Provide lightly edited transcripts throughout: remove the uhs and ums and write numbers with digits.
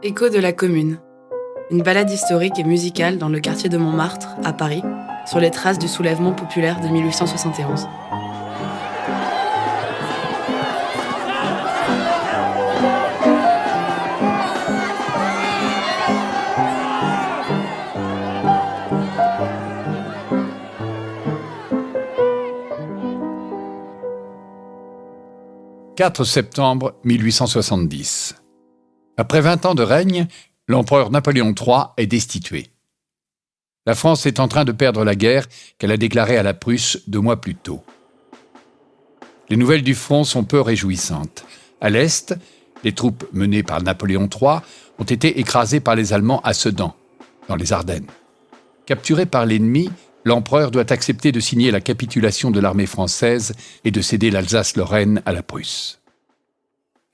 Écho de la Commune. Une balade historique et musicale dans le quartier de Montmartre, à Paris, sur les traces du soulèvement populaire de 1871. « 4 septembre 1870. Après 20 ans de règne, l'empereur Napoléon III est destitué. La France est en train de perdre la guerre qu'elle a déclarée à la Prusse 2 mois plus tôt. Les nouvelles du front sont peu réjouissantes. À l'Est, les troupes menées par Napoléon III ont été écrasées par les Allemands à Sedan, dans les Ardennes. Capturé par l'ennemi, l'empereur doit accepter de signer la capitulation de l'armée française et de céder l'Alsace-Lorraine à la Prusse.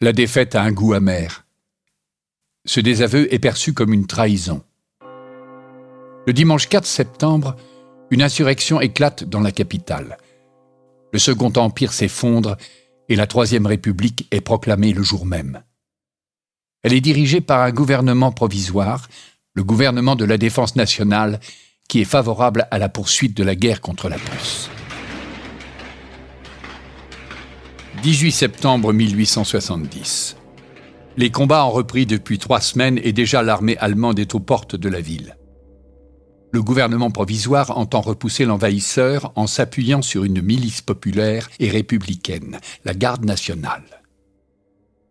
La défaite a un goût amer. Ce désaveu est perçu comme une trahison. Le dimanche 4 septembre, une insurrection éclate dans la capitale. Le Second Empire s'effondre et la Troisième République est proclamée le jour même. Elle est dirigée par un gouvernement provisoire, le gouvernement de la Défense nationale, qui est favorable à la poursuite de la guerre contre la Prusse. 18 septembre 1870. Les combats ont repris depuis 3 semaines et déjà l'armée allemande est aux portes de la ville. Le gouvernement provisoire entend repousser l'envahisseur en s'appuyant sur une milice populaire et républicaine, la Garde nationale.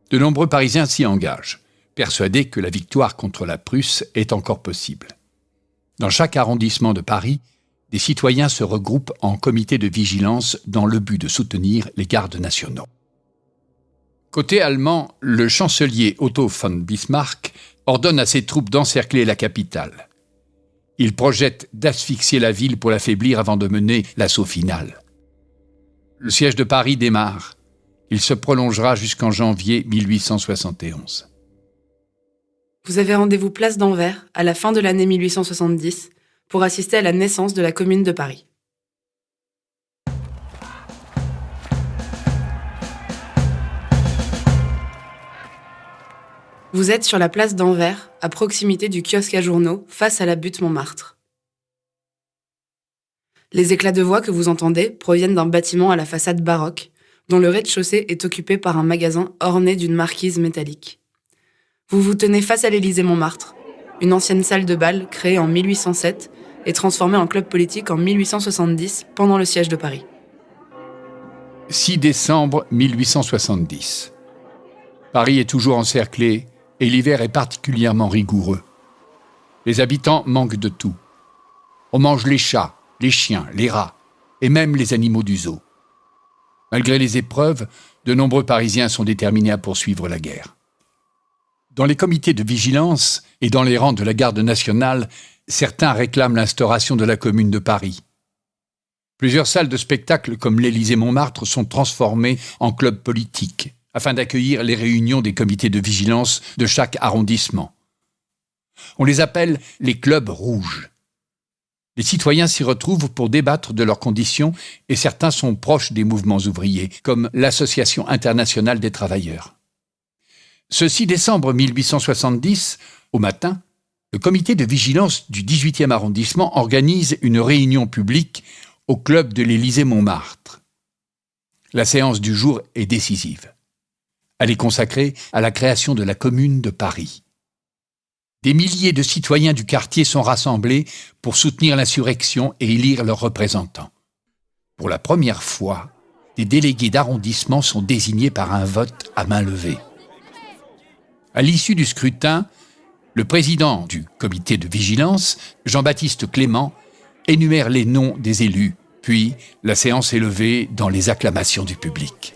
De nombreux Parisiens s'y engagent, persuadés que la victoire contre la Prusse est encore possible. Dans chaque arrondissement de Paris, des citoyens se regroupent en comité de vigilance dans le but de soutenir les gardes nationaux. Côté allemand, le chancelier Otto von Bismarck ordonne à ses troupes d'encercler la capitale. Il projette d'asphyxier la ville pour l'affaiblir avant de mener l'assaut final. Le siège de Paris démarre. Il se prolongera jusqu'en janvier 1871. Vous avez rendez-vous place d'Anvers, à la fin de l'année 1870, pour assister à la naissance de la Commune de Paris. Vous êtes sur la place d'Anvers, à proximité du kiosque à journaux, face à la butte Montmartre. Les éclats de voix que vous entendez proviennent d'un bâtiment à la façade baroque, dont le rez-de-chaussée est occupé par un magasin orné d'une marquise métallique. Vous vous tenez face à l'Élysée-Montmartre, une ancienne salle de bal créée en 1807 et transformée en club politique en 1870 pendant le siège de Paris. 6 décembre 1870. Paris est toujours encerclé et l'hiver est particulièrement rigoureux. Les habitants manquent de tout. On mange les chats, les chiens, les rats et même les animaux du zoo. Malgré les épreuves, de nombreux Parisiens sont déterminés à poursuivre la guerre. Dans les comités de vigilance et dans les rangs de la Garde nationale, certains réclament l'instauration de la Commune de Paris. Plusieurs salles de spectacle comme l'Élysée-Montmartre sont transformées en clubs politiques afin d'accueillir les réunions des comités de vigilance de chaque arrondissement. On les appelle les clubs rouges. Les citoyens s'y retrouvent pour débattre de leurs conditions et certains sont proches des mouvements ouvriers, comme l'Association internationale des travailleurs. Ce 6 décembre 1870, au matin, le comité de vigilance du 18e arrondissement organise une réunion publique au club de l'Élysée-Montmartre. La séance du jour est décisive. Elle est consacrée à la création de la Commune de Paris. Des milliers de citoyens du quartier sont rassemblés pour soutenir l'insurrection et élire leurs représentants. Pour la première fois, des délégués d'arrondissement sont désignés par un vote à main levée. À l'issue du scrutin, le président du comité de vigilance, Jean-Baptiste Clément, énumère les noms des élus, puis la séance est levée dans les acclamations du public.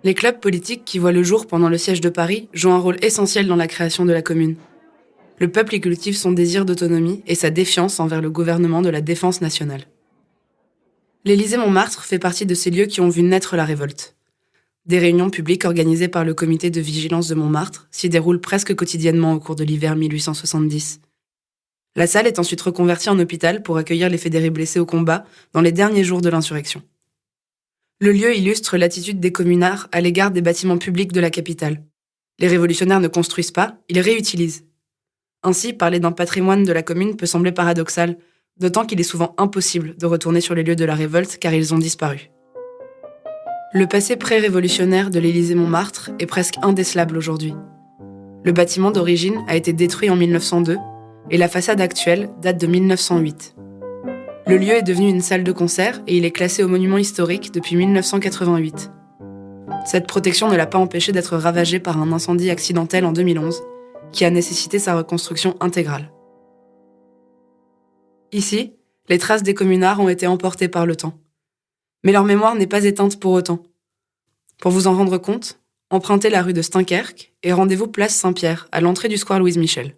Les clubs politiques qui voient le jour pendant le siège de Paris jouent un rôle essentiel dans la création de la Commune. Le peuple y cultive son désir d'autonomie et sa défiance envers le gouvernement de la Défense nationale. L'Élysée-Montmartre fait partie de ces lieux qui ont vu naître la révolte. Des réunions publiques organisées par le comité de vigilance de Montmartre s'y déroulent presque quotidiennement au cours de l'hiver 1870. La salle est ensuite reconvertie en hôpital pour accueillir les fédérés blessés au combat dans les derniers jours de l'insurrection. Le lieu illustre l'attitude des communards à l'égard des bâtiments publics de la capitale. Les révolutionnaires ne construisent pas, ils réutilisent. Ainsi, parler d'un patrimoine de la commune peut sembler paradoxal, d'autant qu'il est souvent impossible de retourner sur les lieux de la révolte car ils ont disparu. Le passé pré-révolutionnaire de l'Élysée-Montmartre est presque indécelable aujourd'hui. Le bâtiment d'origine a été détruit en 1902 et la façade actuelle date de 1908. Le lieu est devenu une salle de concert et il est classé au monument historique depuis 1988. Cette protection ne l'a pas empêché d'être ravagé par un incendie accidentel en 2011 qui a nécessité sa reconstruction intégrale. Ici, les traces des communards ont été emportées par le temps. Mais leur mémoire n'est pas éteinte pour autant. Pour vous en rendre compte, empruntez la rue de Steinkerque et rendez-vous place Saint-Pierre, à l'entrée du square Louise Michel.